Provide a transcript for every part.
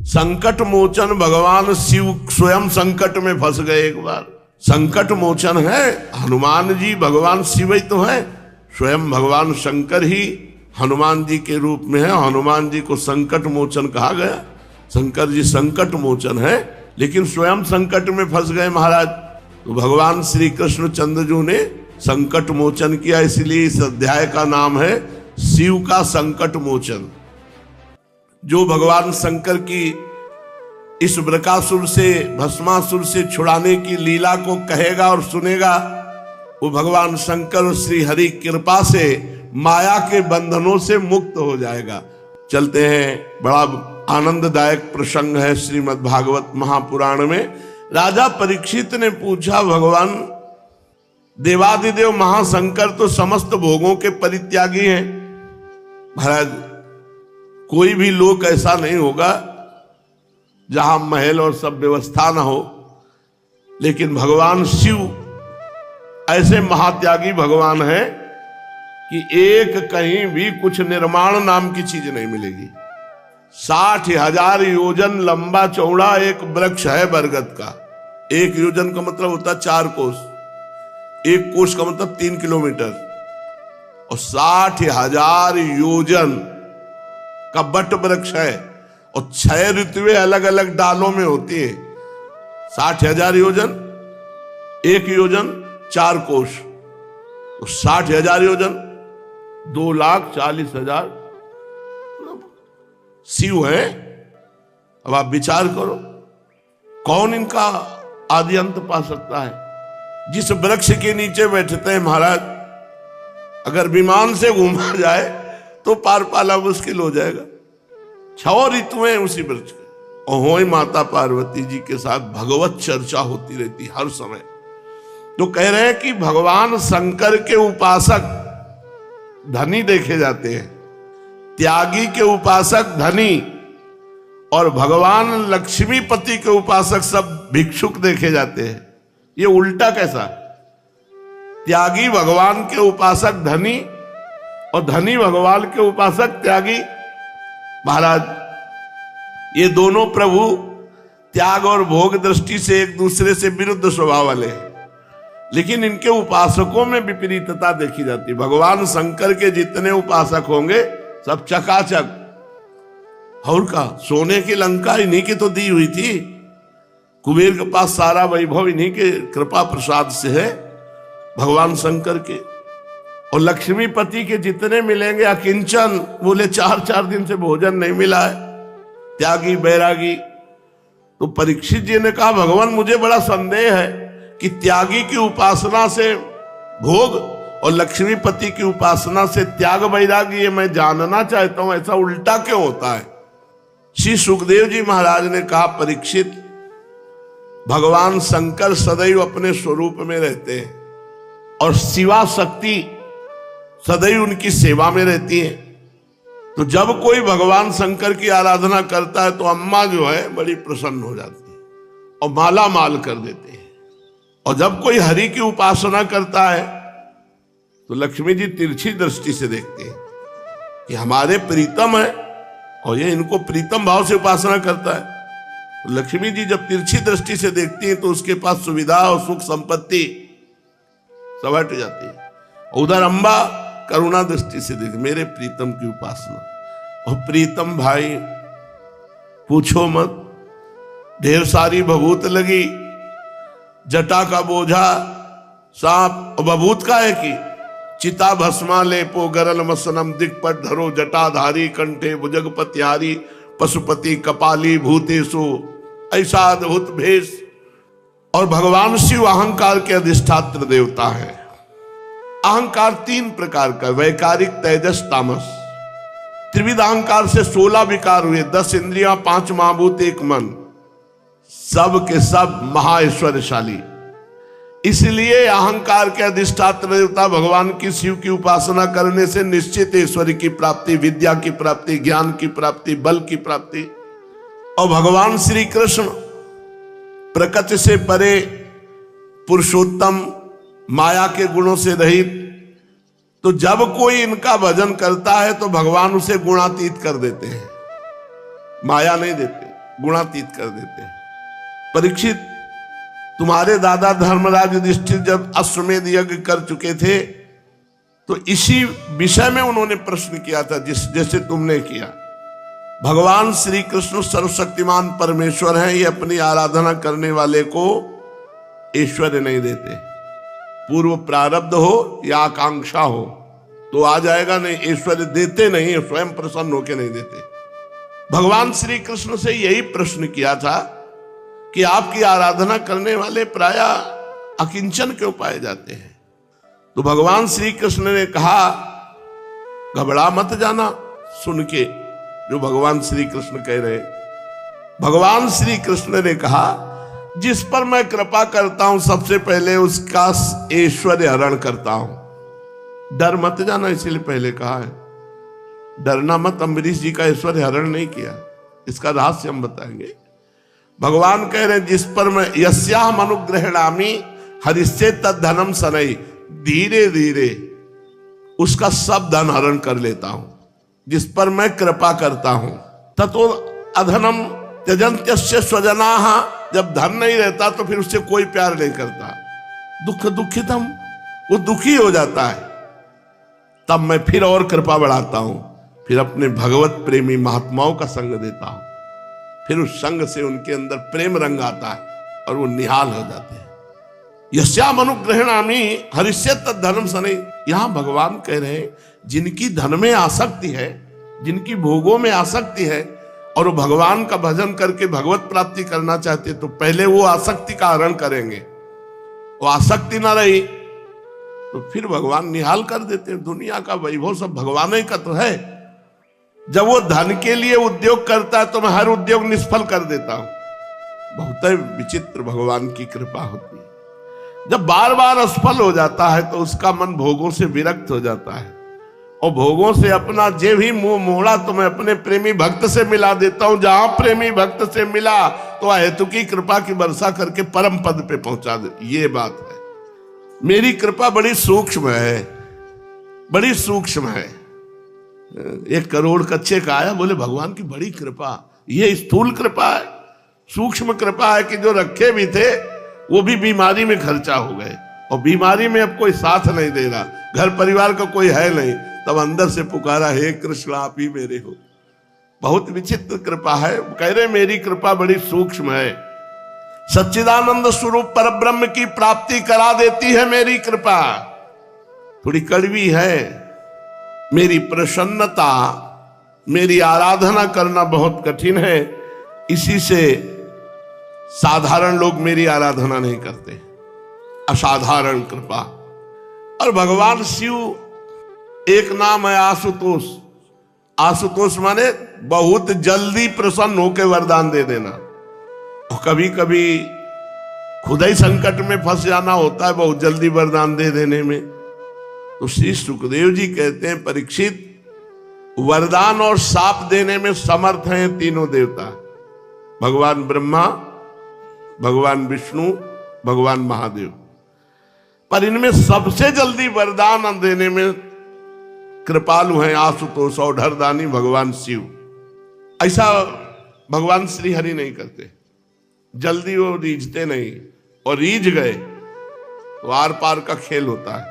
संकट मोचन भगवान शिव स्वयं संकट में फंस गए एक बार। संकट मोचन है हनुमान जी, भगवान शिव ही तो है, स्वयं भगवान शंकर ही हनुमान जी के रूप में है। हनुमान जी को संकट मोचन कहा गया, शंकर जी संकट मोचन है, लेकिन स्वयं संकट में फंस गए महाराज। तो भगवान श्री कृष्ण चंद्रजू ने संकट मोचन किया, इसलिए इस अध्याय का नाम है शिव का संकट मोचन। जो भगवान शंकर की इस बृकासुर से, भस्मासुर से छुड़ाने की लीला को कहेगा और सुनेगा, वो भगवान शंकर और श्री हरि कृपा से माया के बंधनों से मुक्त हो जाएगा। चलते हैं, बड़ा आनंददायक प्रसंग है श्रीमद् भागवत महापुराण में। राजा परीक्षित ने पूछा, भगवान देवादिदेव महाशंकर तो समस्त भोगों के परित्यागी हैं। महाराज, कोई भी लोक ऐसा नहीं होगा जहां महल और सब व्यवस्था ना हो, लेकिन भगवान शिव ऐसे महात्यागी भगवान है कि एक कहीं भी कुछ निर्माण नाम की चीज नहीं मिलेगी। 60,000 योजन लंबा चौड़ा एक वृक्ष है बरगद का। एक योजन का मतलब होता है 4 कोस, एक कोस का मतलब 3 किलोमीटर, और 60,000 योजन का बट वृक्ष है, और 6 ऋतुएं अलग अलग डालों में होती है। 60,000 योजन, एक योजन 4 कोस, तो 60,000 योजन 2,40,000 शिव है। अब आप विचार करो, कौन इनका आदि अंत पा सकता है। जिस वृक्ष के नीचे बैठते हैं महाराज, अगर विमान से घूमा जाए तो पार पाला मुश्किल हो जाएगा। 6 ऋतुएं उसी वृक्ष की, और हो माता पार्वती जी के साथ भगवत चर्चा होती रहती हर समय। तो कह रहे हैं कि भगवान शंकर के उपासक धनी देखे जाते हैं, त्यागी के उपासक धनी, और भगवान लक्ष्मीपति के उपासक सब भिक्षुक देखे जाते हैं। ये उल्टा कैसा? त्यागी भगवान के उपासक धनी, और धनी भगवान के उपासक त्यागी। महाराज, ये दोनों प्रभु त्याग और भोग दृष्टि से एक दूसरे से विरुद्ध स्वभाव वाले हैं, लेकिन इनके उपासकों में विपरीतता देखी जाती है। भगवान शंकर के जितने उपासक होंगे सब चकाचक, और का सोने की लंका इन्हीं की तो दी हुई थी। कुबेर के पास सारा वैभव इन्हीं के कृपा प्रसाद से है, भगवान शंकर के। और लक्ष्मीपति के जितने मिलेंगे अकिंचन, बोले 4-4 दिन से भोजन नहीं मिला है, त्यागी बैरागी। तो परीक्षित जी ने कहा, भगवान मुझे बड़ा संदेह है कि त्यागी की उपासना से भोग और लक्ष्मीपति की उपासना से त्याग वैरागी, ये मैं जानना चाहता हूं, ऐसा उल्टा क्यों होता है। श्री सुखदेव जी महाराज ने कहा, परीक्षित, भगवान शंकर सदैव अपने स्वरूप में रहते हैं, और शिवा शक्ति सदैव उनकी सेवा में रहती है। तो जब कोई भगवान शंकर की आराधना करता है तो अम्मा जो है बड़ी प्रसन्न हो जाती है और माला माल कर देते हैं। और जब कोई हरि की उपासना करता है तो लक्ष्मी जी तिरछी दृष्टि से देखते हैं कि हमारे प्रीतम है और ये इनको प्रीतम भाव से उपासना करता है। तो लक्ष्मी जी जब तिरछी दृष्टि से देखती हैं तो उसके पास सुविधा और सुख संपत्ति सब हट जाती है। उधर अम्बा करुणा दृष्टि से देख, मेरे प्रीतम की उपासना। और प्रीतम भाई पूछो मत, ढेर सारी भभूत लगी, जटा का बोझा सांप, और भभूत का है कि चिता भस्मा लेपो गरल मसनम दिक्पट धरो जटाधारी कंठे भुजगपतिहारी पशुपति कपाली भूतेशु, ऐसा अद्भुत भेष। और भगवान शिव अहंकार के अधिष्ठात्र देवता है। अहंकार 3 प्रकार का, वैकारिक, तेजस, तामस। त्रिविध अहंकार से 16 विकार हुए, 10 इंद्रियां, 5 महाभूत, 1 मन, सब के सब महाऐश्वर्यशाली। इसलिए अहंकार के अधिष्ठात्र देवता भगवान की शिव की उपासना करने से निश्चित ऐश्वर्य की प्राप्ति, विद्या की प्राप्ति, ज्ञान की प्राप्ति, बल की प्राप्ति। और भगवान श्री कृष्ण प्रकृति से परे, पुरुषोत्तम, माया के गुणों से रहित। तो जब कोई इनका भजन करता है तो भगवान उसे गुणातीत कर देते हैं, माया नहीं देते, गुणातीत कर देते हैं। परीक्षित, तुम्हारे दादा धर्मराज युधिष्ठिर जब अश्वमेध यज्ञ कर चुके थे तो इसी विषय में उन्होंने प्रश्न किया था जैसे तुमने किया। भगवान श्री कृष्ण सर्वशक्तिमान परमेश्वर हैं, ये अपनी आराधना करने वाले को ऐश्वर्य नहीं देते। पूर्व प्रारब्ध हो या आकांक्षा हो तो आ जाएगा, नहीं ऐश्वर्य देते नहीं, स्वयं प्रसन्न होकर नहीं देते। भगवान श्री कृष्ण से यही प्रश्न किया था कि आपकी आराधना करने वाले प्रायः अकिंचन क्यों पाए जाते हैं। तो भगवान श्री कृष्ण ने कहा, घबरा मत जाना सुन के जो भगवान श्री कृष्ण कह रहे। भगवान श्री कृष्ण ने कहा, जिस पर मैं कृपा करता हूं सबसे पहले उसका ऐश्वर्य हरण करता हूं। डर मत जाना, इसीलिए पहले कहा है, डरना मत। अम्बरीश जी का ऐश्वर्य हरण नहीं किया, इसका रहस्य हम बताएंगे। भगवान कह रहे, जिस पर मैं यस्याहम अनुग्रहणामि हरिष्ये तद धनम सनई, धीरे धीरे उसका सब धन हरण कर लेता हूं। जिस पर मैं कृपा करता हूं ततो अधनम त्यजन्त्यस्य स्वजनाः, जब धन नहीं रहता तो फिर उससे कोई प्यार नहीं करता। दुख दुखितम, वो दुखी हो जाता है, तब मैं फिर और कृपा बढ़ाता हूं, फिर अपने भगवत प्रेमी महात्माओं का संग देता हूं, फिर उस संग से उनके अंदर प्रेम रंग आता है और वो निहाल हो जाते हैं। यस्याम अनुग्रहणामि हरिष्ये तद धनम सनई। यहां भगवान कह रहे हैं, जिनकी धन में आसक्ति है, जिनकी भोगों में आसक्ति है और वो भगवान का भजन करके भगवत प्राप्ति करना चाहते तो पहले वो आसक्ति का हरण करेंगे। वो आसक्ति ना रही तो फिर भगवान निहाल कर देते हैं। दुनिया का वैभव सब भगवान ही का तो है। जब वो धन के लिए उद्योग करता है तो मैं हर उद्योग निष्फल कर देता हूं। बहुत विचित्र भगवान की कृपा होती है। जब बार बार असफल हो जाता है तो उसका मन भोगों से विरक्त हो जाता है और भोगों से अपना जे भी मुंह मोड़ा तो मैं अपने प्रेमी भक्त से मिला देता हूं। जहां प्रेमी भक्त से मिला तो हेतु की कृपा की वर्षा करके परम पद पे पहुंचा दे। ये बात है, मेरी कृपा बड़ी सूक्ष्म है, बड़ी सूक्ष्म है। 1 करोड़ कच्चे का आया, बोले भगवान की बड़ी कृपा। ये स्थूल कृपा है, सूक्ष्म कृपा है कि जो रखे भी थे वो भी बीमारी में खर्चा हो गए और बीमारी में अब कोई साथ नहीं दे रहा, घर परिवार का कोई है नहीं, तब अंदर से पुकारा, हे कृष्ण आप ही मेरे हो। बहुत विचित्र कृपा है। कह रहे मेरी कृपा बड़ी सूक्ष्म है, सच्चिदानंद स्वरूप परब्रह्म की प्राप्ति करा देती है मेरी कृपा। थोड़ी कड़वी है। मेरी प्रसन्नता, मेरी आराधना करना बहुत कठिन है, इसी से साधारण लोग मेरी आराधना नहीं करते। असाधारण कृपा। और भगवान शिव, एक नाम है आशुतोष। आशुतोष माने बहुत जल्दी प्रसन्न होकर वरदान दे देना। और कभी कभी खुद ही संकट में फंस जाना होता है बहुत जल्दी वरदान दे देने में। तो श्री सुखदेव जी कहते हैं, परीक्षित, वरदान और शाप देने में समर्थ हैं तीनों देवता, भगवान ब्रह्मा, भगवान विष्णु, भगवान महादेव। पर इनमें सबसे जल्दी वरदान देने में कृपालु हैं आशुतोष और ढरदानी भगवान शिव। ऐसा भगवान श्री हरि नहीं करते, जल्दी वो रीझते नहीं, और रीझ गए तो आर पार का खेल होता है।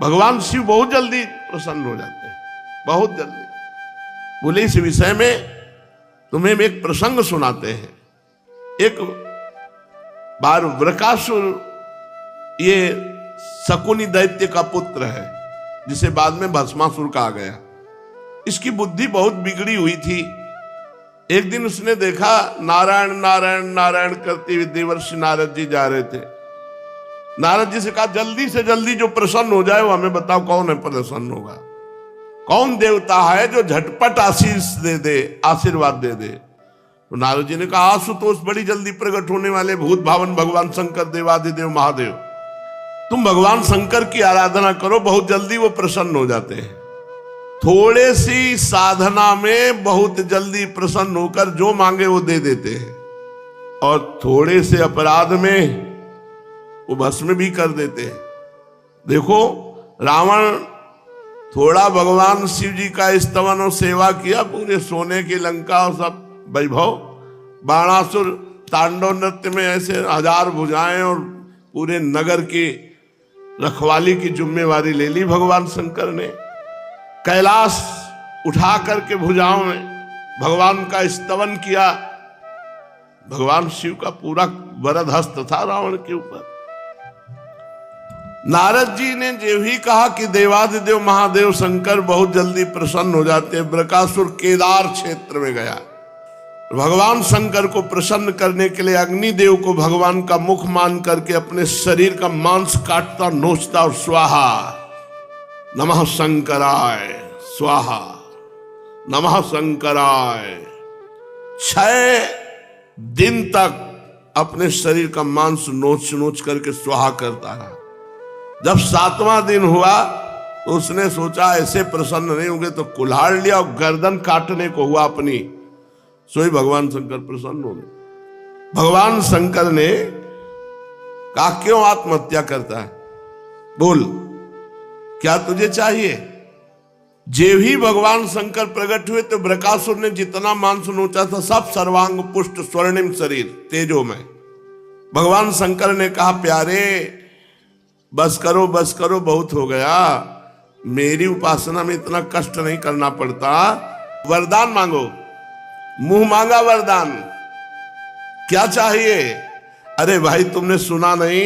भगवान शिव बहुत जल्दी प्रसन्न हो जाते हैं, बहुत जल्दी। बोले इस विषय में तुम्हें एक प्रसंग सुनाते हैं। एक बार वृकासुर, ये शकुनी दैत्य का पुत्र है जिसे बाद में भस्मासुर कहा गया। इसकी बुद्धि बहुत बिगड़ी हुई थी। एक दिन उसने देखा नारायण नारायण नारायण करते हुए देवर्षि नारद जी जा रहे थे। नारद जी से कहा, जल्दी से जल्दी जो प्रसन्न हो जाए वो हमें बताओ, कौन है प्रसन्न होगा, कौन देवता है जो झटपट आशीष दे दे, आशीर्वाद दे दे। तो नारद जी ने कहा, आशुतोष बड़ी जल्दी प्रकट होने वाले भूत भावन भगवान शंकर देवादिदेव महादेव, तुम भगवान शंकर की आराधना करो, बहुत जल्दी वो प्रसन्न हो जाते हैं। थोड़े सी साधना में बहुत जल्दी प्रसन्न होकर जो मांगे वो दे देते हैं, और थोड़े से अपराध में वो भस्म भी कर देते हैं। देखो रावण थोड़ा भगवान शिव जी का स्तवन और सेवा किया, पूरे सोने की लंका और सब वैभव, बाणासुर तांडव नृत्य में ऐसे 1000 भुजाएं और पूरे नगर की रखवाली की जिम्मेवारी ले ली भगवान शंकर ने। कैलाश उठा करके भुजाओं में भगवान का स्तवन किया। भगवान शिव का पूरा वरद हस्त था रावण के ऊपर। नारद जी ने जो भी कहा कि देवादिदेव महादेव शंकर बहुत जल्दी प्रसन्न हो जाते हैं, बृकासुर केदार क्षेत्र में गया। भगवान शंकर को प्रसन्न करने के लिए अग्निदेव को भगवान का मुख मान करके अपने शरीर का मांस काटता, नोचता और स्वाहा नमः शंकराय स्वाहा नमः शंकराय 6 दिन तक अपने शरीर का मांस नोच नोच करके स्वाहा करता रहा। जब 7वां दिन हुआ तो उसने सोचा ऐसे प्रसन्न नहीं होंगे तो कुल्हाड़ लिया और गर्दन काटने को हुआ अपनी। सोई भगवान शंकर प्रसन्न हो गए। भगवान शंकर ने कहा क्यों आत्महत्या करता है, बोल क्या तुझे चाहिए। जे भी भगवान शंकर प्रकट हुए तो बृकासुर ने जितना मांस नोचा था सब सर्वांग पुष्ट स्वर्णिम शरीर तेजो में। भगवान शंकर ने कहा प्यारे बस करो बहुत हो गया, मेरी उपासना में इतना कष्ट नहीं करना पड़ता, वरदान मांगो। मुंह मांगा वरदान, क्या चाहिए। अरे भाई तुमने सुना नहीं,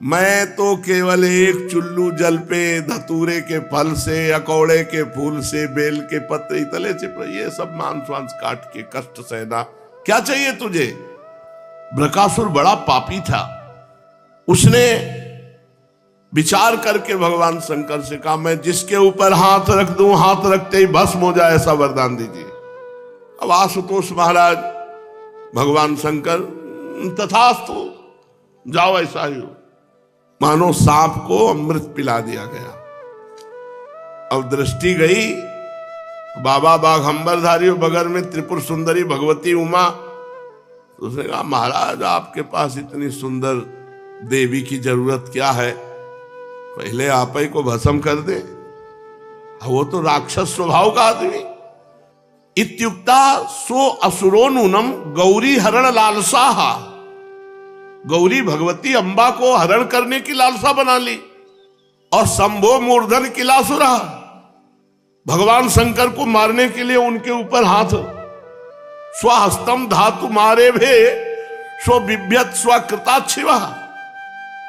मैं तो केवल एक चुल्लू जल पे धतूरे के फल से, अकौड़े के फूल से, बेल के पत्ते तले से ये सब मांस वांस काट के कष्ट सहना, क्या चाहिए तुझे। बृकासुर बड़ा पापी था। उसने विचार करके भगवान शंकर से कहा मैं जिसके ऊपर हाथ रख दूं हाथ रखते ही भस्म हो जाए ऐसा वरदान दीजिए। अब आशुतोष महाराज भगवान शंकर तथास्तु जाओ ऐसा ही हो। मानो सांप को अमृत पिला दिया गया। अब दृष्टि गई, बाबा बाघंबरधारी बगल में त्रिपुर सुंदरी भगवती उमा। तो उसने कहा महाराज आपके पास इतनी सुंदर देवी की जरूरत क्या है, पहले आप ही को भस्म कर दे। वो तो राक्षस स्वभाव का आदमी। इत्युक्ता सो असुरो नूनम गौरी हरण लालसा। गौरी भगवती अंबा को हरण करने की लालसा बना ली और शंभो मूर्धन किलासुरा, भगवान शंकर को मारने के लिए उनके ऊपर हाथ। स्वहस्तम धातु मारे भे स्व बिभ्यत स्वकृताच्छिवा।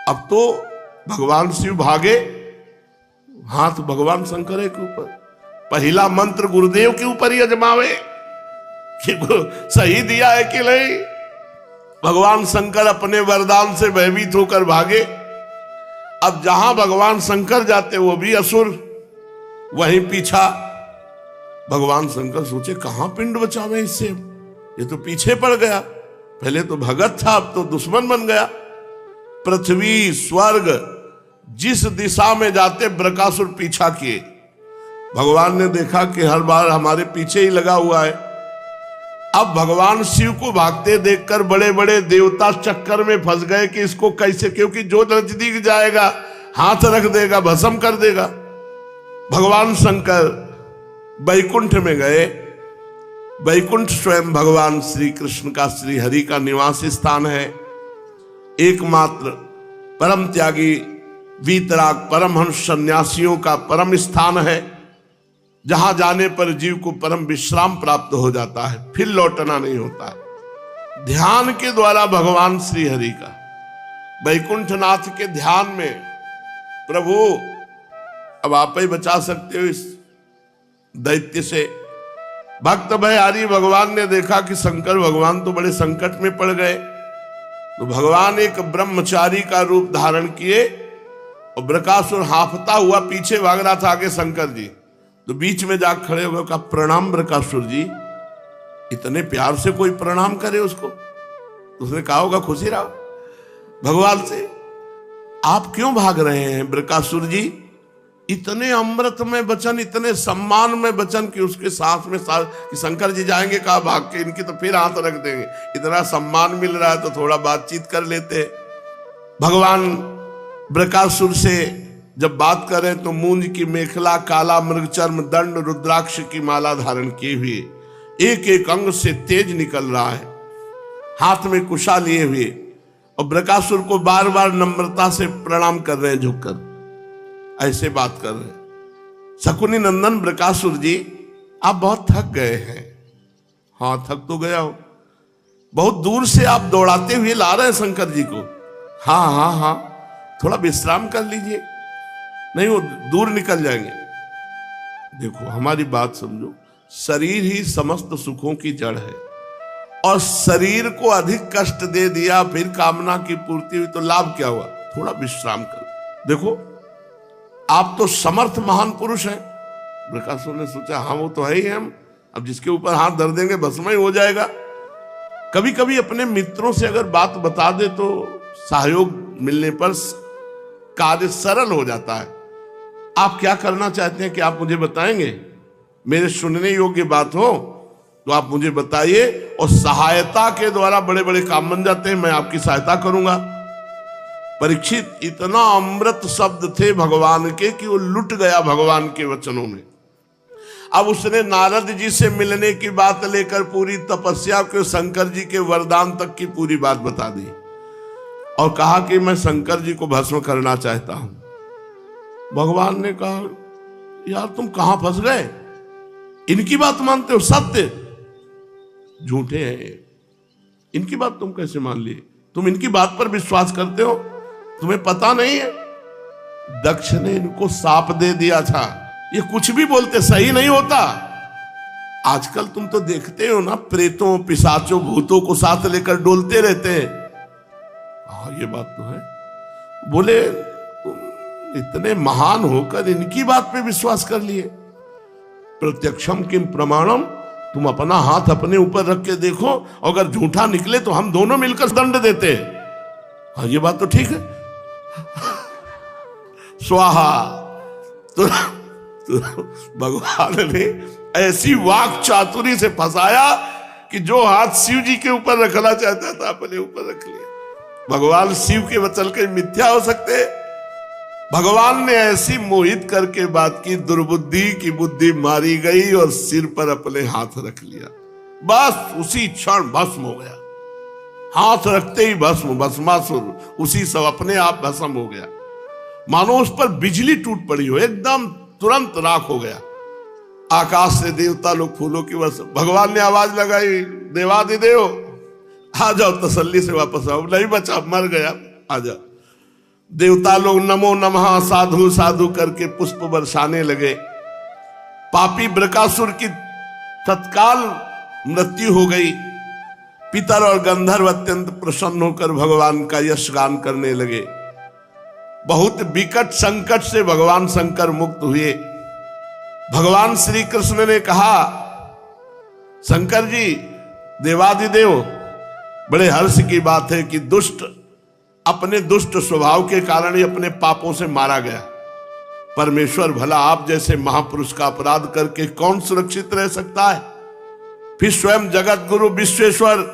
अब तो भगवान शिव भागे, हाथ भगवान शंकर के ऊपर। पहला मंत्र गुरुदेव के ऊपर ही अजमावे कि सही दिया है कि नहीं। भगवान शंकर अपने वरदान से भयभीत होकर भागे। अब जहां भगवान शंकर जाते वो भी असुर वहीं पीछा। भगवान शंकर सोचे कहां पिंड बचावे इससे, ये तो पीछे पड़ गया। पहले तो भगत था अब तो दुश्मन बन गया। पृथ्वी स्वर्ग जिस दिशा में जाते बृकासुर पीछा किए। भगवान ने देखा कि हर बार हमारे पीछे ही लगा हुआ है। अब भगवान शिव को भागते देखकर बड़े बड़े देवता चक्कर में फंस गए कि इसको कैसे, क्योंकि जो नजदीक जाएगा हाथ रख देगा, भस्म कर देगा। भगवान शंकर बैकुंठ में गए। बैकुंठ स्वयं भगवान श्री कृष्ण का, श्री हरि का निवास स्थान है। एकमात्र परम त्यागी वीतराग परमहंस सन्यासियों का परम स्थान है, जहां जाने पर जीव को परम विश्राम प्राप्त हो जाता है, फिर लौटना नहीं होता है। ध्यान के द्वारा भगवान श्री हरि का बैकुंठनाथ के ध्यान में प्रभु अब आप ही बचा सकते हो इस दैत्य से। भक्त भयहारी भगवान ने देखा कि शंकर भगवान तो बड़े संकट में पड़ गए, तो भगवान एक ब्रह्मचारी का रूप धारण किए और बृकासुर हांफता हुआ पीछे भाग रहा था आगे शंकर जी, तो बीच में जाकर खड़े हो गए। कहा प्रणाम बृकासुर जी। इतने प्यार से कोई प्रणाम करे उसको, तो उसने कहा होगा खुशी रहो भगवान से, आप क्यों भाग रहे हैं बृकासुर जी। इतने अमृत में वचन, इतने सम्मान में वचन कि उसके साथ में कि शंकर जी जाएंगे, कहा भाग के इनकी तो फिर हाथ रख देंगे। इतना सम्मान मिल रहा है तो थोड़ा बातचीत कर लेते। भगवान बृकासुर से जब बात करें तो मूंज की मेखला, काला मृगचर्म, दंड, रुद्राक्ष की माला धारण की हुई, एक एक अंग से तेज निकल रहा है। हाथ में कुशा लिए हुए, और बृकासुर को बार बार नम्रता से प्रणाम कर रहे हैं, झुककर ऐसे बात कर रहे हैं। शकुनी नंदन बृकासुर जी, आप बहुत थक गए हैं। हाँ, थक तो गया हो, बहुत दूर से आप दौड़ाते हुए ला रहे हैं शंकर जी को। हाँ हाँ हाँ, थोड़ा विश्राम कर लीजिए, नहीं वो दूर निकल जाएंगे। देखो हमारी बात समझो, शरीर ही समस्त सुखों की जड़ है, और शरीर को अधिक कष्ट दे दिया, फिर कामना की पूर्ति हुई तो लाभ क्या हुआ? थोड़ा विश्राम करो। देखो आप तो समर्थ महान पुरुष हैं। बृकासुर ने सोचा हाँ वो तो है ही, हम अब जिसके ऊपर हाथ धर देंगे भस्म ही हो जाएगा। कभी कभी अपने मित्रों से अगर बात बता दे तो सहयोग मिलने पर कार्य सरल हो जाता है। आप क्या करना चाहते हैं कि आप मुझे बताएंगे? मेरे सुनने योग्य बात हो तो आप मुझे बताइए, और सहायता के द्वारा बड़े बड़े काम बन जाते हैं, मैं आपकी सहायता करूंगा। परीक्षित, इतना अमृत शब्द थे भगवान के कि वो लुट गया भगवान के वचनों में। अब उसने नारद जी से मिलने की बात लेकर पूरी तपस्या के शंकर जी के वरदान तक की पूरी बात बता दी, और कहा कि मैं शंकर जी को भस्म करना चाहता हूं। भगवान ने कहा यार तुम कहां फंस गए, इनकी बात मानते हो? सत्य झूठे हैं, इनकी बात तुम कैसे मान लिए? तुम इनकी बात पर विश्वास करते हो? तुम्हें पता नहीं है दक्ष ने इनको साप दे दिया था, ये कुछ भी बोलते सही नहीं होता। आजकल तुम तो देखते हो ना, प्रेतों पिशाचों भूतों को साथ लेकर डोलते रहते हैं। हाँ ये बात तो है। बोले तुम इतने महान होकर इनकी बात पे विश्वास कर लिए? प्रत्यक्षम किम प्रमाणम, तुम अपना हाथ अपने ऊपर रख के देखो, अगर झूठा निकले तो हम दोनों मिलकर दंड देते हैं। हाँ ये बात तो ठीक है। स्वाहा। तो भगवान ने ऐसी वाक चातुरी से फंसाया कि जो हाथ शिव जी के ऊपर रखना चाहता था अपने ऊपर रख लिया। भगवान शिव के वचन के मिथ्या हो सकते? भगवान ने ऐसी मोहित करके बात की, दुर्बुद्धि की बुद्धि मारी गई और सिर पर अपने हाथ रख लिया। बस उसी क्षण भस्म हो गया, हाथ रखते ही भस्म, भस्मासुर उसी सब अपने आप भस्म हो गया। मानो उस पर बिजली टूट पड़ी हो, एकदम तुरंत राख हो गया। आकाश से देवता लोग फूलों की वर्षा। भगवान ने आवाज लगाई, देवादिदेव आ जाओ, तसल्ली से वापस आओ, नहीं बचा, मर गया, आ जाओ। देवता लोग नमो नमः साधु साधु करके पुष्प बरसाने लगे। पापी बृकासुर की तत्काल मृत्यु हो गई। पितर और गंधर्व अत्यंत प्रसन्न होकर भगवान का यश गान करने लगे। बहुत विकट संकट से भगवान शंकर मुक्त हुए। भगवान श्री कृष्ण ने कहा, शंकर जी देवादिदेव, बड़े हर्ष की बात है कि दुष्ट अपने दुष्ट स्वभाव के कारण ही अपने पापों से मारा गया। परमेश्वर भला आप जैसे महापुरुष का अपराध करके कौन सुरक्षित रह सकता है? फिर स्वयं जगत गुरु विश्वेश्वर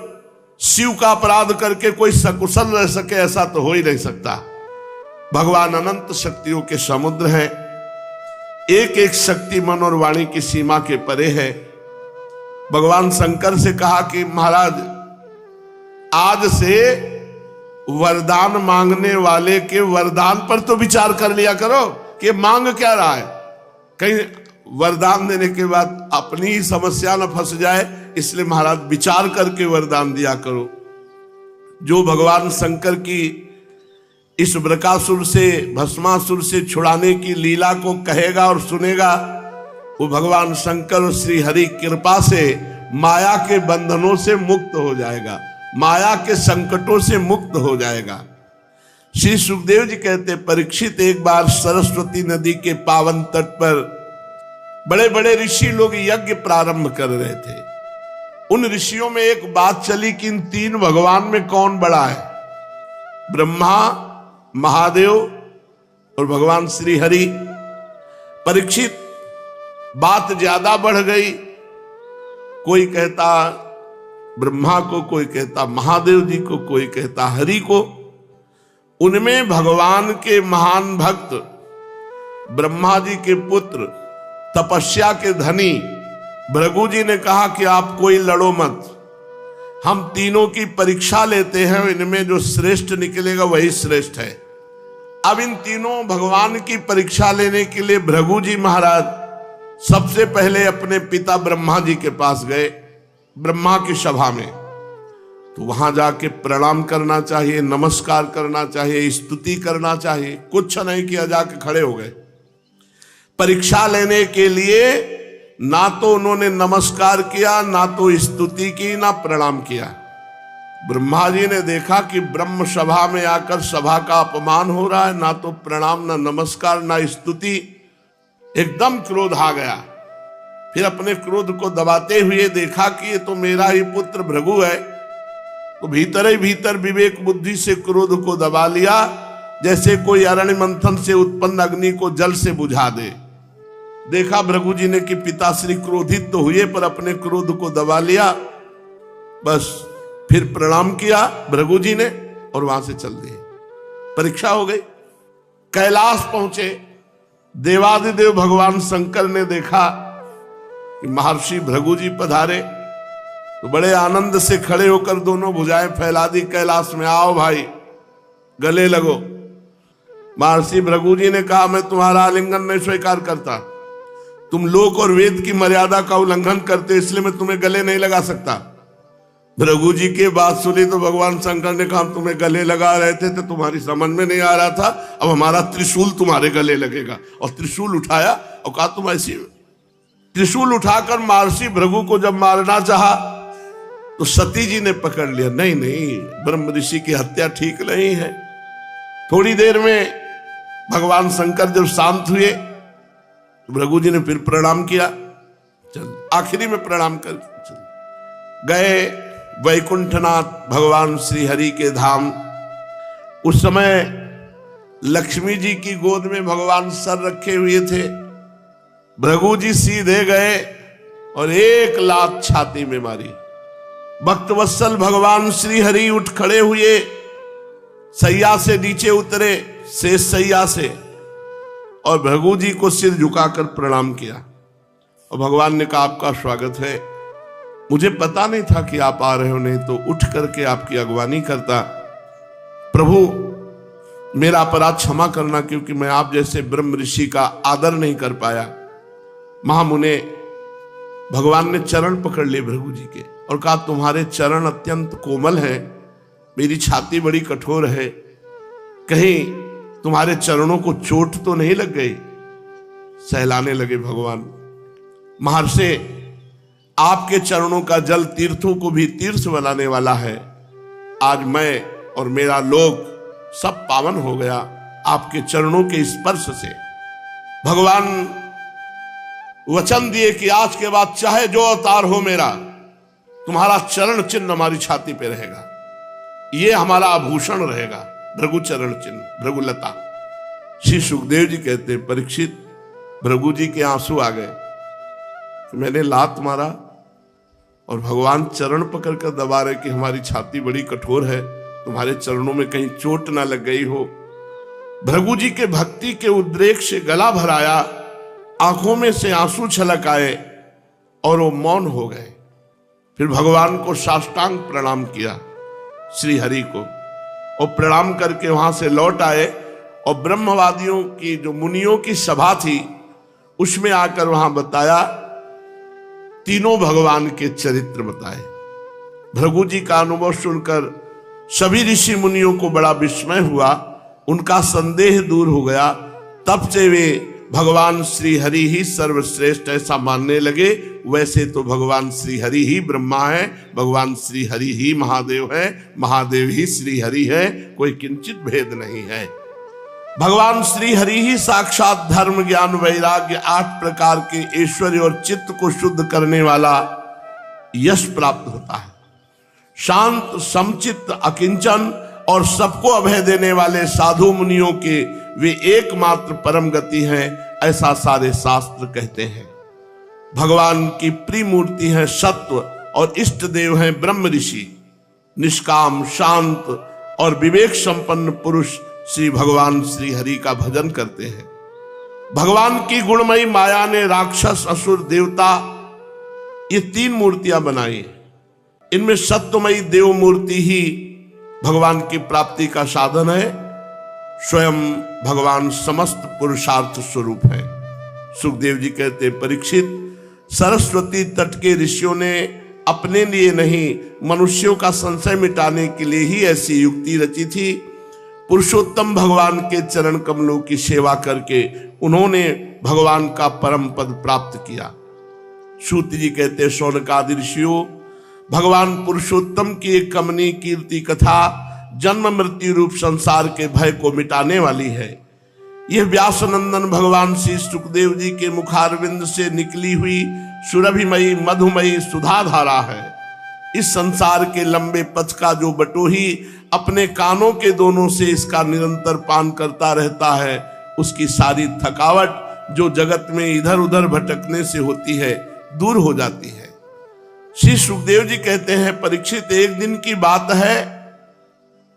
शिव का अपराध करके कोई सकुशल रह सके, ऐसा तो हो ही नहीं सकता। भगवान अनंत शक्तियों के समुद्र हैं, एक एक शक्ति मन और वाणी की सीमा के परे है। भगवान शंकर से कहा कि महाराज आज से वरदान मांगने वाले के वरदान पर तो विचार कर लिया करो कि मांग क्या रहा है। कहीं वरदान देने के बाद अपनी ही समस्या न फंस जाए, इसलिए महाराज विचार करके वरदान दिया करो। जो भगवान शंकर की इस बृकासुर से भस्मासुर से छुड़ाने की लीला को कहेगा और सुनेगा, वो भगवान शंकर और श्री हरि कृपा से माया के बंधनों से मुक्त हो जाएगा, माया के संकटों से मुक्त हो जाएगा। श्री सुखदेव जी कहते, परीक्षित एक बार सरस्वती नदी के पावन तट पर बड़े बड़े ऋषि लोग यज्ञ प्रारंभ कर रहे थे। उन ऋषियों में एक बात चली कि इन तीन भगवान में कौन बड़ा है? ब्रह्मा, महादेव और भगवान श्री हरि। परीक्षित, बात ज्यादा बढ़ गई। कोई कहता ब्रह्मा को, कोई कहता महादेव जी को, कोई कहता हरि को। उनमें भगवान के महान भक्त ब्रह्मा जी के पुत्र तपस्या के धनी भृगु जी ने कहा कि आप कोई लड़ो मत, हम तीनों की परीक्षा लेते हैं, इनमें जो श्रेष्ठ निकलेगा वही श्रेष्ठ है। अब इन तीनों भगवान की परीक्षा लेने के लिए भृगु जी महाराज सबसे पहले अपने पिता ब्रह्मा जी के पास गए, ब्रह्मा की सभा में। तो वहां जाके प्रणाम करना चाहिए, नमस्कार करना चाहिए, स्तुति करना चाहिए, कुछ नहीं किया, जाके खड़े हो गए। परीक्षा लेने के लिए ना तो उन्होंने नमस्कार किया, ना तो स्तुति की, ना प्रणाम किया। ब्रह्मा जी ने देखा कि ब्रह्म सभा में आकर सभा का अपमान हो रहा है, ना तो प्रणाम, ना नमस्कार, ना स्तुति। एकदम क्रोध आ गया। फिर अपने क्रोध को दबाते हुए देखा कि ये तो मेरा ही पुत्र भृगु है। तो भीतर ही भीतर विवेक बुद्धि से क्रोध को दबा लिया, जैसे कोई अरण्य मंथन से उत्पन्न अग्नि को जल से बुझा दे। देखा भृगु जी ने कि पिताश्री क्रोधित तो हुए पर अपने क्रोध को दबा लिया। बस फिर प्रणाम किया भृगु जी ने और वहां से चल दिए। परीक्षा हो गई। कैलाश पहुंचे। देवादिदेव भगवान शंकर ने देखा कि महर्षि भृगु जी पधारे, तो बड़े आनंद से खड़े होकर दोनों भुजाएं फैला दी कैलाश में, आओ भाई गले लगो। महर्षि भृगु जी ने कहा, मैं तुम्हारा आलिंगन नहीं स्वीकार करता, तुम लोक और वेद की मर्यादा का उल्लंघन करते, इसलिए मैं तुम्हें गले नहीं लगा सकता। भृगु जी की बात सुनी तो भगवान शंकर ने कहा, हम तुम्हें गले लगा रहे थे तो तुम्हारी समझ में नहीं आ रहा था, अब हमारा त्रिशूल तुम्हारे गले लगेगा। और त्रिशूल उठाया और कहा, तुम ऐसी। त्रिशूल उठाकर महर्षि भृगु को जब मारना चाहा तो सती जी ने पकड़ लिया, नहीं नहीं, ब्रह्म ऋषि की हत्या ठीक नहीं है। थोड़ी देर में भगवान शंकर जब शांत हुए तो भृगु जी ने फिर प्रणाम किया। चल आखिरी में प्रणाम कर चल गए वैकुंठनाथ भगवान श्री हरि के धाम। उस समय लक्ष्मी जी की गोद में भगवान सर रखे हुए थे। भृगु जी सीधे गए और एक लात छाती में मारी। भक्तवत्सल भगवान श्री हरि उठ खड़े हुए, सैया से नीचे उतरे, शेष सैया से, और भृगु जी को सिर झुकाकर प्रणाम किया। और भगवान ने कहा, आपका स्वागत है, मुझे पता नहीं था कि आप आ रहे हो, नहीं तो उठ करके आपकी अगवानी करता। प्रभु मेरा अपराध क्षमा करना, क्योंकि मैं आप जैसे ब्रह्म ऋषि का आदर नहीं कर पाया। महामुने भगवान ने चरण पकड़ लिए भृगु जी के और कहा, तुम्हारे चरण अत्यंत कोमल हैं, मेरी छाती बड़ी कठोर है, कहीं तुम्हारे चरणों को चोट तो नहीं लग गई। सहलाने लगे भगवान। महर्षि, आपके चरणों का जल तीर्थों को भी तीर्थ बनाने वाला है। आज मैं और मेरा लोक सब पावन हो गया आपके चरणों के स्पर्श से। भगवान वचन दिए कि आज के बाद चाहे जो अवतार हो मेरा, तुम्हारा चरण चिन्ह हमारी छाती पे रहेगा, ये हमारा आभूषण रहेगा, भृगु चरण चिन्ह, भृगुलता। श्री सुखदेव जी कहते, परीक्षित भृगु जी के आंसू आ गए। मैंने लात मारा और भगवान चरण पकड़ कर दबा रहे कि हमारी छाती बड़ी कठोर है, तुम्हारे चरणों में कहीं चोट ना लग गई हो। भृगु जी के भक्ति के उद्रेक से गला भराया, आंखों में से आंसू छलक आए और वो मौन हो गए। फिर भगवान को साष्टांग प्रणाम किया श्री हरि को, और प्रणाम करके वहां से लौट आए और ब्रह्मवादियों की जो मुनियों की सभा थी उसमें आकर वहां बताया, तीनों भगवान के चरित्र बताए। भृगु जी का अनुभव सुनकर सभी ऋषि मुनियों को बड़ा विस्मय हुआ, उनका संदेह दूर हो गया। तब से वे भगवान श्री हरि ही सर्वश्रेष्ठ ऐसा मानने लगे। वैसे तो भगवान श्री हरि ही ब्रह्मा है, भगवान श्री हरि ही महादेव है, महादेव ही श्री हरि है, कोई किंचित भेद नहीं है। भगवान श्री हरि ही साक्षात धर्म ज्ञान वैराग्य 8 प्रकार के ऐश्वर्य और चित्त को शुद्ध करने वाला यश प्राप्त होता है। शांत समचित्त अकिंचन और सबको अभय देने वाले साधु मुनियों के वे एकमात्र परम गति हैं, ऐसा सारे शास्त्र कहते हैं। भगवान की प्रिय मूर्ति है सत्व और इष्ट देव हैं ब्रह्म ऋषि। निष्काम शांत और विवेक संपन्न पुरुष श्री भगवान श्री हरि का भजन करते हैं। भगवान की गुणमयी माया ने राक्षस असुर देवता ये 3 मूर्तियां बनाई। इनमें सत्यमयी देव मूर्ति ही भगवान की प्राप्ति का साधन है। स्वयं भगवान समस्त पुरुषार्थ स्वरूप है। सुखदेव जी कहते, परीक्षित, सरस्वती तट के ऋषियों ने अपने लिए नहीं, मनुष्यों का संशय मिटाने के लिए ही ऐसी युक्ति रची थी। पुरुषोत्तम भगवान के चरण कमलों की सेवा करके उन्होंने भगवान का परम पद प्राप्त किया। सूत जी कहते, शौनकादि ऋषियों, भगवान पुरुषोत्तम की एक कमनीय कीर्ति कथा जन्म मृत्यु रूप संसार के भय को मिटाने वाली है। यह व्यासनंदन भगवान श्री सुखदेव जी के मुखारविंद से निकली हुई सुरभिमयी मधुमयी सुधाधारा है। इस संसार के लंबे पथ का जो बटोही अपने कानों के दोनों से इसका निरंतर पान करता रहता है, उसकी सारी थकावट जो जगत में इधर उधर भटकने से होती है, दूर हो जाती है। श्री सुखदेव जी कहते हैं, परीक्षित, एक दिन की बात है,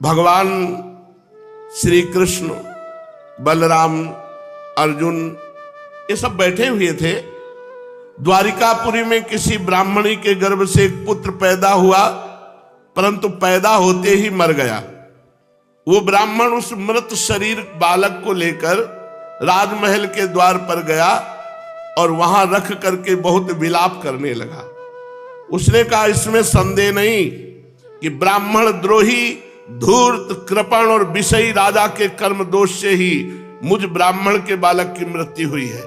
भगवान श्री कृष्ण, बलराम, अर्जुन ये सब बैठे हुए थे। द्वारिकापुरी में किसी ब्राह्मणी के गर्भ से एक पुत्र पैदा हुआ, परंतु पैदा होते ही मर गया। वो ब्राह्मण उस मृत शरीर बालक को लेकर राजमहल के द्वार पर गया और वहां रख करके बहुत विलाप करने लगा। उसने कहा, इसमें संदेह नहीं कि ब्राह्मण द्रोही, धूर्त, कृपण और विषयी राजा के कर्म दोष से ही मुझ ब्राह्मण के बालक की मृत्यु हुई है।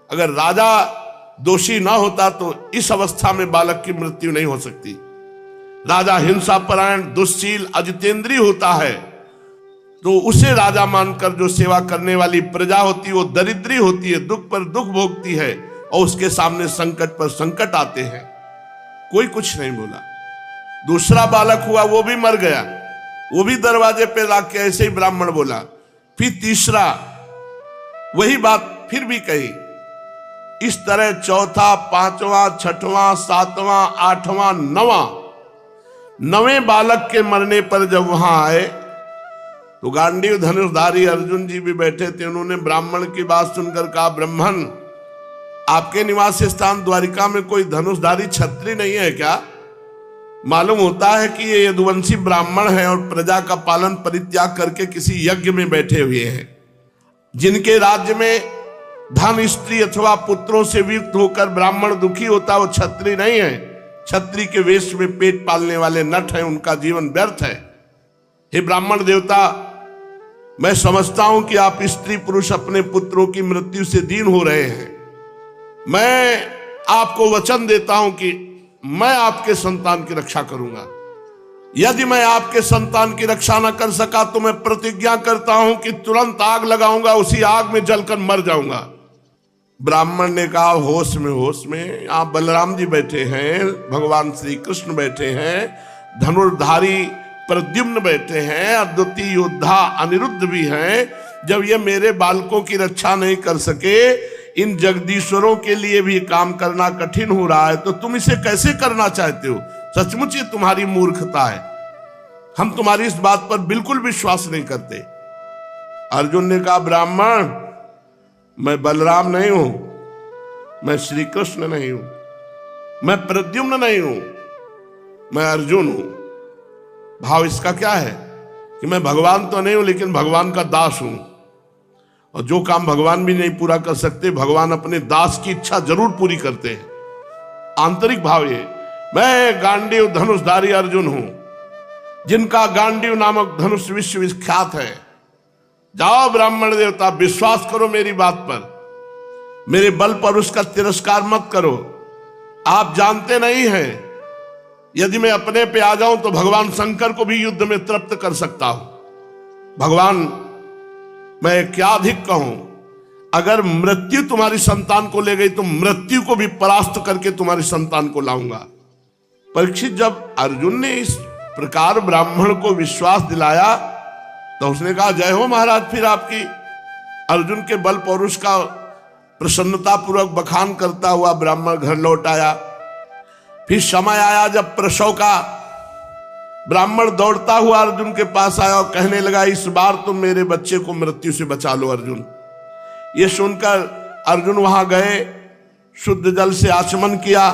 अगर राजा दोषी ना होता तो इस अवस्था में बालक की मृत्यु नहीं हो सकती। राजा हिंसा परायण, दुश्शील, अजितेंद्रीय होता है, तो उसे राजा मानकर जो सेवा करने वाली प्रजा होती है वो दरिद्री होती है, दुख पर दुख भोगती है और उसके सामने संकट पर संकट आते हैं। कोई कुछ नहीं बोला। दूसरा बालक हुआ, वो भी मर गया, वो भी दरवाजे पे लाके ऐसे ही ब्राह्मण बोला। फिर तीसरा, वही बात फिर भी कही। इस तरह चौथा, पांचवा, छठवां, सातवां, आठवां, नवें बालक के मरने पर जब वहां आए तो गांडीव धनुषधारी अर्जुन जी भी बैठे थे। उन्होंने ब्राह्मण की बात सुनकर कहा, ब्राह्मण, आपके निवास स्थान द्वारिका में कोई धनुषधारी छत्री नहीं है क्या? मालूम होता है कि ये यदुवंशी ब्राह्मण है और प्रजा का पालन परित्याग करके किसी यज्ञ में बैठे हुए हैं। जिनके राज्य में धन, स्त्री अथवा पुत्रों से वियुक्त होकर ब्राह्मण दुखी होता, वो छत्री नहीं है। छत्री के वेश में पेट पालने वाले नट हैं, उनका जीवन व्यर्थ है। हे ब्राह्मण देवता, मैं समझता हूं कि आप स्त्री पुरुष अपने पुत्रों की मृत्यु से दीन हो रहे हैं। मैं आपको वचन देता हूं कि मैं आपके संतान की रक्षा करूंगा। यदि मैं आपके संतान की रक्षा न कर सका तो मैं प्रतिज्ञा करता हूं कि तुरंत आग लगाऊंगा, उसी आग में जलकर मर जाऊंगा। ब्राह्मण ने कहा, होश में आप बलराम जी बैठे हैं, भगवान श्री कृष्ण बैठे हैं, धनुर्धारी प्रद्युम्न बैठे हैं, अद्वितीय योद्धा अनिरुद्ध भी हैं। जब ये मेरे बालकों की रक्षा नहीं कर सके, इन जगदीश्वरों के लिए भी काम करना कठिन हो रहा है, तो तुम इसे कैसे करना चाहते हो? सचमुच ये तुम्हारी मूर्खता है। हम तुम्हारी इस बात पर बिल्कुल विश्वास नहीं करते। अर्जुन ने कहा, ब्राह्मण, मैं बलराम नहीं हूं, मैं श्री कृष्ण नहीं हूं, मैं प्रद्युम्न नहीं हूं, मैं अर्जुन हूं। भाव इसका क्या है कि मैं भगवान तो नहीं हूं, लेकिन भगवान का दास हूं, और जो काम भगवान भी नहीं पूरा कर सकते, भगवान अपने दास की इच्छा जरूर पूरी करते हैं। आंतरिक भाव ये, मैं गांडीव धनुषधारी अर्जुन हूं, जिनका गांडीव नामक धनुष विश्व विख्यात है। जाओ ब्राह्मण देवता, विश्वास करो मेरी बात पर, मेरे बल पर उसका तिरस्कार मत करो। आप जानते नहीं हैं, यदि मैं अपने पे आ जाऊं तो भगवान शंकर को भी युद्ध में तृप्त कर सकता हूं। भगवान, मैं क्या अधिक कहूं, अगर मृत्यु तुम्हारी संतान को ले गई तो मृत्यु को भी परास्त करके तुम्हारी संतान को लाऊंगा। परीक्षित, जब अर्जुन ने इस प्रकार ब्राह्मण को विश्वास दिलाया तो उसने कहा, जय हो महाराज। फिर आपकी अर्जुन के बल पौरुष का प्रसन्नता पूर्वक बखान करता हुआ ब्राह्मण घर लौट आया। फिर समय आया जब प्रसव का, ब्राह्मण दौड़ता हुआ अर्जुन के पास आया और कहने लगा, इस बार तुम मेरे बच्चे को मृत्यु से बचा लो अर्जुन। ये सुनकर अर्जुन वहां गए, शुद्ध जल से आचमन किया,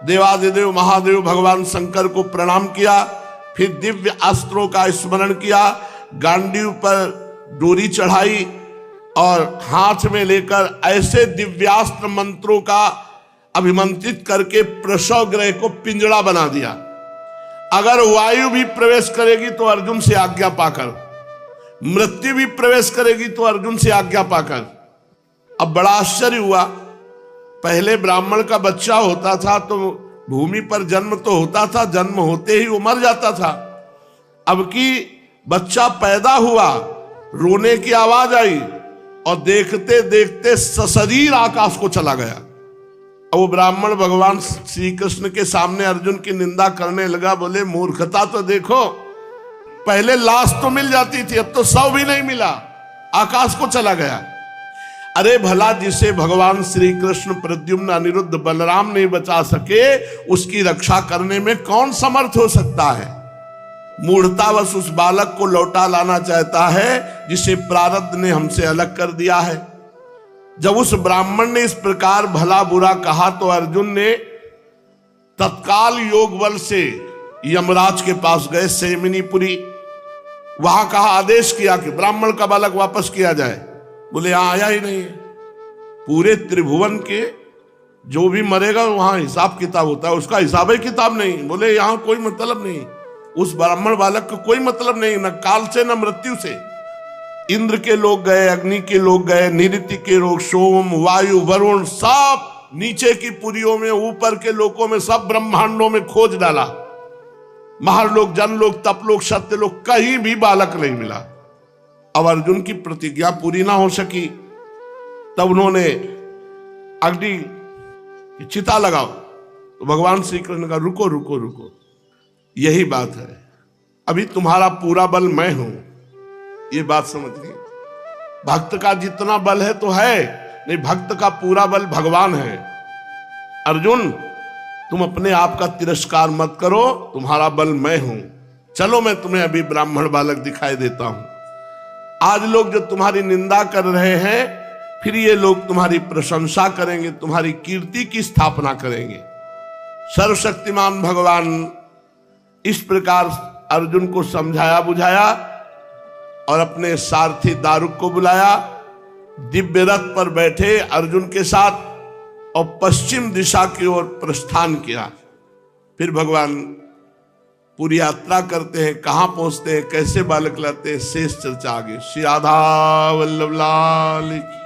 देवादिदेव महादेव भगवान शंकर को प्रणाम किया, फिर दिव्य अस्त्रों का स्मरण किया, गांडीव पर डोरी चढ़ाई और हाथ में लेकर ऐसे दिव्यास्त्र मंत्रों का अभिमंत्रित करके प्रसव ग्रह को पिंजड़ा बना दिया। अगर वायु भी प्रवेश करेगी तो अर्जुन से आज्ञा पाकर, मृत्यु भी प्रवेश करेगी तो अर्जुन से आज्ञा पाकर। अब बड़ा आश्चर्य हुआ, पहले ब्राह्मण का बच्चा होता था तो भूमि पर जन्म तो होता था, जन्म होते ही वो मर जाता था। अब की बच्चा पैदा हुआ, रोने की आवाज आई और देखते देखते सशरीर आकाश को चला गया। अब वो ब्राह्मण भगवान श्री कृष्ण के सामने अर्जुन की निंदा करने लगा, बोले मूर्खता तो देखो, पहले लाश तो मिल जाती थी, अब तो शव भी नहीं मिला, आकाश को चला गया। अरे भला जिसे भगवान श्री कृष्ण, प्रद्युम्न, अनिरुद्ध, बलराम नहीं बचा सके, उसकी रक्षा करने में कौन समर्थ हो सकता है। मूढ़तावश उस बालक को लौटा लाना चाहता है जिसे प्रारब्ध ने हमसे अलग कर दिया है। जब उस ब्राह्मण ने इस प्रकार भला बुरा कहा तो अर्जुन ने तत्काल योग बल से यमराज के पास गए, सेमिनीपुरी, वहां कहा, आदेश किया कि ब्राह्मण का बालक वापस किया जाए। बोले यहां आया ही नहीं है। पूरे त्रिभुवन के जो भी मरेगा वहां हिसाब किताब होता है, उसका हिसाब ही किताब नहीं। बोले यहां कोई मतलब नहीं, उस ब्राह्मण बालक को कोई मतलब नहीं, न काल से न मृत्यु से। इंद्र के लोग गए, अग्नि के लोग गए, निऋति के लोग, सोम, वायु, वरुण, सब नीचे की पुरियों में, ऊपर के लोकों में, सब ब्रह्मांडों में खोज डाला। महरलोक, जनलोक, तपलोक, सत्यलोक, कहीं भी बालक नहीं मिला। अब अर्जुन की प्रतिज्ञा पूरी ना हो सकी, तब उन्होंने अग्नि की चिता लगाओ तो भगवान श्री कृष्ण का रुको रुको रुको, यही बात है, अभी तुम्हारा पूरा बल मैं हूं, ये बात समझिए। भक्त का जितना बल है तो है, नहीं, भक्त का पूरा बल भगवान है। अर्जुन तुम अपने आप का तिरस्कार मत करो, तुम्हारा बल मैं हूं, चलो मैं तुम्हें अभी ब्राह्मण बालक दिखाई देता हूं। आज लोग जो तुम्हारी निंदा कर रहे हैं, फिर ये लोग तुम्हारी प्रशंसा करेंगे, तुम्हारी कीर्ति की स्थापना करेंगे। सर्वशक्तिमान भगवान इस प्रकार अर्जुन को समझाया बुझाया और अपने सारथी दारुक को बुलाया। दिव्य रथ पर बैठे अर्जुन के साथ और पश्चिम दिशा की ओर प्रस्थान किया। फिर भगवान पूरी यात्रा करते हैं, कहां पहुंचते हैं, कैसे बालक लाते हैं, शेष चर्चा आगे। श्री राधा वल्लभ लाल की।